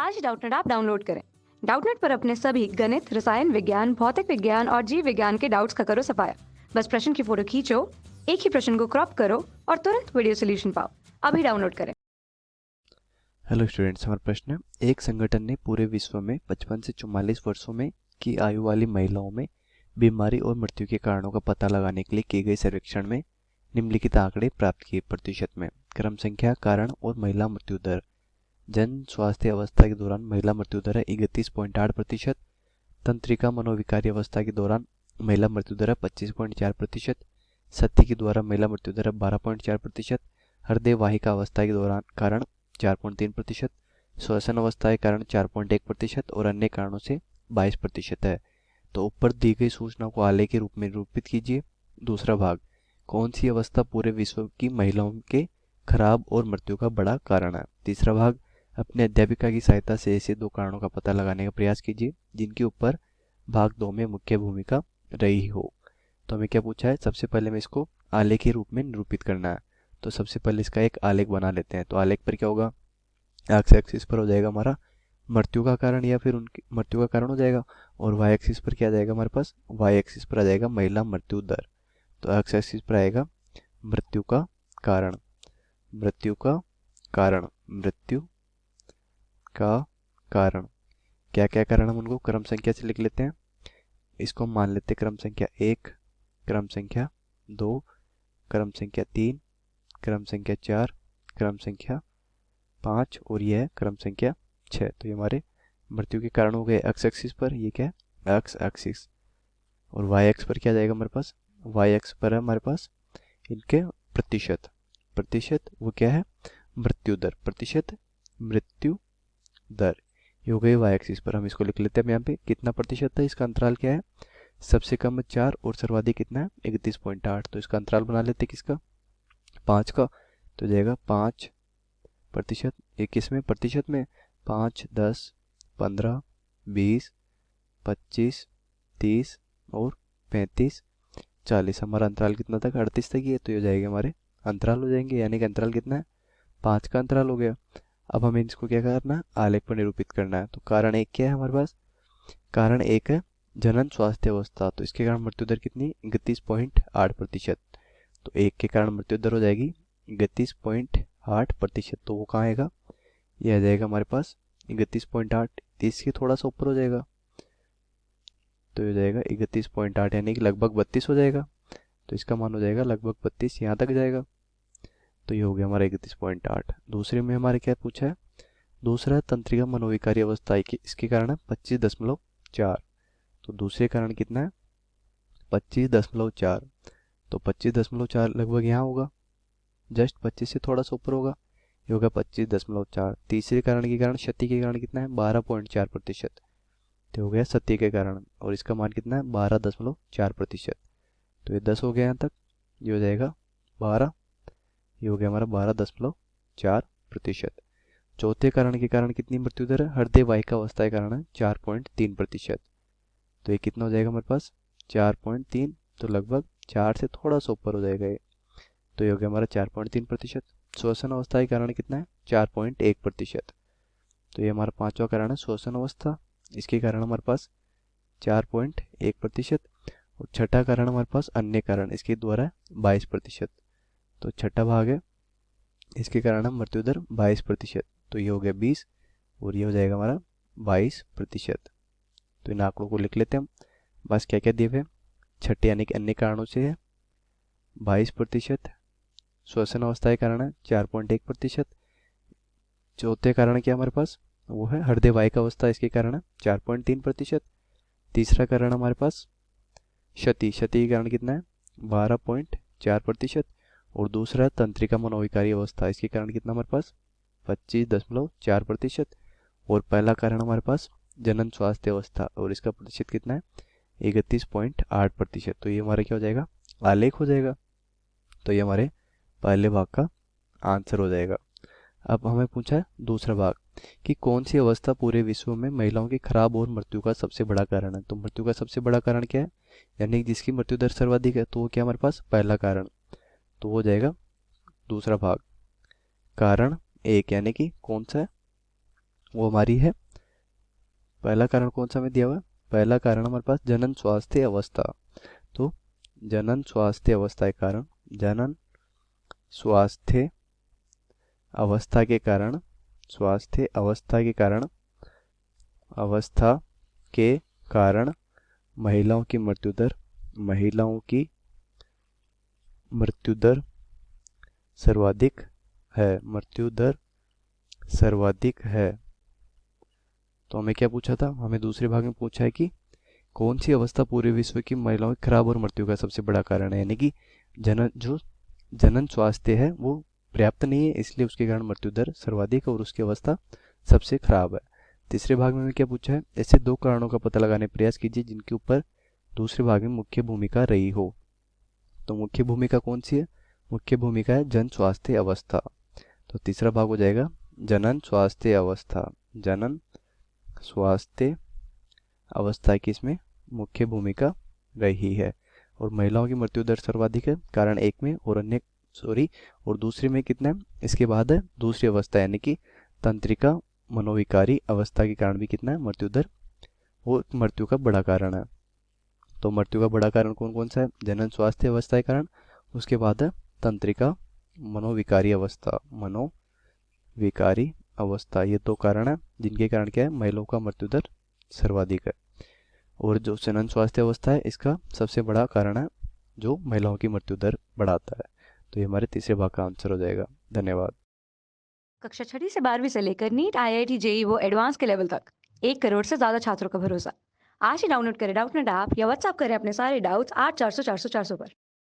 आज Doubtnut app download करें। Doubtnut पर अपने सभी गणित, रसायन विज्ञान, भौतिक विज्ञान और जीव विज्ञान के डाउट्स का करो सफाया। बस प्रश्न की फोटो खींचो, एक ही प्रश्न को क्रॉप करो और तुरंत वीडियो सोल्यूशन पाओ। अभी डाउनलोड करें। हेलो स्टूडेंट्स, हमारा प्रश्न है, एक संगठन ने पूरे विश्व में 55 से 44 वर्षों में की आयु वाली महिलाओं में बीमारी और मृत्यु के कारणों का पता लगाने के लिए किए गए सर्वेक्षण में निम्नलिखित आंकड़े प्राप्त किए प्रतिशत में। क्रम संख्या, कारण और महिला मृत्यु दर। जन स्वास्थ्य अवस्था के दौरान महिला मृत्यु दर है 31.8%। तंत्रिका मनोविकारी अवस्था के दौरान महिला मृत्यु दर है 25.4%। सती के द्वारा महिला मृत्यु दर है 12.4%। हृदय वाहिका अवस्था के दौरान कारण 4.3%। श्वसन अवस्था के कारण 4.1% और अन्य कारणों से 22% है। तो ऊपर दी गई सूचना को आलेख के रूप में निरूपित कीजिए। दूसरा भाग, कौन सी अवस्था पूरे विश्व की महिलाओं के खराब और मृत्यु का बड़ा कारण है। तीसरा भाग, अपने अध्यापिका की सहायता से ऐसे दो कारणों का पता लगाने का प्रयास कीजिए जिनके ऊपर भाग 2 में मुख्य भूमिका रही हो। तो हमें क्या पूछा है, सबसे पहले हमें इसको आलेख के रूप में निरूपित करना है। तो सबसे पहले इसका एक आलेख बना लेते हैं। तो आलेख पर क्या होगा, एक्स एक्सिस पर हो जाएगा हमारा मृत्यु का कारण या फिर उनकी मृत्यु का कारण हो जाएगा, और वाई एक्सिस पर क्या आ जाएगा हमारे पास, वाई एक्सिस पर आ जाएगा महिला मृत्यु दर। तो एक्स एक्सिस पर आएगा मृत्यु का कारण, मृत्यु का कारण, मृत्यु का कारण। क्या क्या कारण हम उनको क्रम संख्या से लिख लेते हैं। इसको हम मान लेते हैं क्रम संख्या 1, क्रम संख्या 2, क्रम संख्या 3, क्रम संख्या 4, क्रम संख्या 5 और यह है क्रम संख्या 6। तो ये हमारे मृत्यु के कारण हो गए एक्स एक्सिस पर, ये क्या है एक्स एक्सिस। और वाई एक्स पर क्या जाएगा हमारे पास, वाई एक्स पर है हमारे पास इनके प्रतिशत, प्रतिशत वो क्या है मृत्यु दर, प्रतिशत मृत्यु दर। ये हो गई वाई एक्सिस पर। हम इसको लिख लेते हैं यहाँ पे कितना प्रतिशत है, इसका अंतराल क्या है, सबसे कम 4 और सर्वाधिक कितना है 31.8। तो इसका अंतराल बना लेते हैं किसका, 5 का। तो जाएगा 5%, ये किस में प्रतिशत में, 5, 10, 15, 20, 25, 30 और 35, 40। हमारा अंतराल कितना तक, 38 तक ही है। तो ये जाएगा हमारे अंतराल हो जाएंगे, यानी कि अंतराल कितना है 5 का अंतराल हो गया। अब हमें इसको क्या करना है, आलेख पर निरूपित करना है। तो कारण 1 क्या है हमारे पास, कारण 1 है जनन स्वास्थ्य अवस्था। तो इसके कारण मृत्यु दर कितनी, 31.8%। तो 1 के कारण मृत्यु दर हो जाएगी 31.8%। तो वो कहाँ आएगा, ये आ जाएगा हमारे पास 31.8, 30 के थोड़ा सा ऊपर हो जाएगा। तो ये हो जाएगा 31.8 यानी कि लगभग 32 हो जाएगा। तो इसका मान हो जाएगा लगभग 32, यहाँ तक जाएगा। तो ये हो गया हमारा 31.8। दूसरे में हमारे क्या पूछा है, दूसरा है तंत्रिका मनोविकारी अवस्था की, इसके कारण है 25.4। तो दूसरे कारण कितना है 25.4। तो 25.4 लगभग यहाँ होगा, जस्ट 25 से थोड़ा सा ऊपर होगा, ये होगा 25.4। तीसरे कारण के कारण क्षति के कारण कितना है 12.4%। तो हो गया सत्य के कारण, और इसका मान कितना है 12.4%। तो ये 10 हो गया यहाँ तक, ये हो जाएगा 12, ये हो गया हमारा 12.4%। चौथे कारण के कारण कितनी मृत्यु दर है, हृदय वाहिका अवस्था के कारण है 4.3%। तो ये कितना हो जाएगा हमारे पास 4.3, तो लगभग 4 से थोड़ा सा ऊपर हो जाएगा ये। तो ये हो गया हमारा 4.3%। श्वसन अवस्था के कारण कितना है 4.1%। तो ये हमारा पांचवा कारण है श्वसन अवस्था, इसके कारण हमारे पास 4.1%। और छठा कारण हमारे पास अन्य कारण, इसके द्वारा 22%। तो छठा भाग है, इसके कारण हम मृत्यु दर 22%। तो ये हो गया 20 और ये हो जाएगा हमारा 22%। तो इन आंकड़ों को लिख लेते हैं हम। बस क्या क्या दिए हुए, छठे यानी कि अन्य कारणों से है 22%, श्वसन अवस्था के कारण है 4.1%, चौथे कारण क्या हमारे पास, वो है हृदय वाहिका अवस्था, इसके कारण है 4.3%। तीसरा कारण हमारे पास क्षति, क्षति के कारण कितना है 12.4%। और दूसरा है तंत्रिका मनोविकारी अवस्था, इसके कारण कितना हमारे पास 25.4%। और पहला कारण हमारे पास जनन स्वास्थ्य अवस्था, और इसका प्रतिशत कितना है 31.8%। तो ये हमारा क्या हो जाएगा, आलेख हो जाएगा। तो ये हमारे पहले भाग का आंसर हो जाएगा। अब हमें पूछा है दूसरा भाग कि कौन सी अवस्था पूरे विश्व में महिलाओं की खराब और मृत्यु का सबसे बड़ा कारण है। तो मृत्यु का सबसे बड़ा कारण क्या है, यानी जिसकी मृत्यु दर सर्वाधिक है, तो वो क्या हमारे पास पहला कारण, तो वो हो जाएगा दूसरा भाग कारण 1, यानी कि कौन सा है वो हमारी है, पहला कारण कौन सा हमें दिया हुआ है, पहला कारण हमारे पास जनन स्वास्थ्य अवस्था। तो जनन स्वास्थ्य अवस्था के कारण, जनन स्वास्थ्य अवस्था के कारण, स्वास्थ्य अवस्था के कारण, अवस्था के कारण महिलाओं की मृत्यु दर, महिलाओं की मृत्यु दर सर्वाधिक है, मृत्यु दर सर्वाधिक है। तो हमें क्या पूछा था, हमें दूसरे भाग में पूछा है कि कौन सी अवस्था पूरे विश्व की महिलाओं की खराब और मृत्यु का सबसे बड़ा कारण है, यानी कि जनन स्वास्थ्य है वो पर्याप्त नहीं है, इसलिए उसके कारण मृत्यु दर सर्वाधिक और उसकी अवस्था सबसे खराब है। तीसरे भाग में हमें क्या पूछा है, ऐसे 2 कारणों का पता लगाने का प्रयास कीजिए जिनके ऊपर दूसरे भाग में मुख्य भूमिका रही हो। तो मुख्य भूमिका कौन सी है, मुख्य भूमिका है जन स्वास्थ्य अवस्था। तो तीसरा भाग हो जाएगा जनन स्वास्थ्य अवस्था, जनन स्वास्थ्य अवस्था की इसमें मुख्य भूमिका रही है। और महिलाओं की मृत्यु दर सर्वाधिक है कारण 1 में, और दूसरे में कितना है, इसके बाद है दूसरी अवस्था यानी कि तंत्रिका मनोविकारी अवस्था के कारण भी कितना है मृत्यु दर, वो मृत्यु का बड़ा कारण है। तो मृत्यु का बड़ा कारण कौन कौन सा है, जनन स्वास्थ्य अवस्था के कारण, उसके बाद है तंत्रिका मनोविकारी अवस्था, मनोविकारी अवस्था। ये 2 कारण है जिनके कारण क्या है, महिलाओं का मृत्यु दर सर्वाधिक है। और जो जनन स्वास्थ्य अवस्था है इसका सबसे बड़ा कारण है जो महिलाओं की मृत्यु दर बढ़ाता है। तो ये हमारे तीसरे भाग का आंसर हो जाएगा। धन्यवाद। कक्षा 6वीं से 12वीं से लेकर नीट, IIT, जेईई वो एडवांस के लेवल तक 1 करोड़ से ज्यादा छात्रों का भरोसा। आज ही डाउनलोड करें डाउटनेट ऐप या व्हाट्सएप करें अपने सारे डाउट्स 8400 400 400 पर।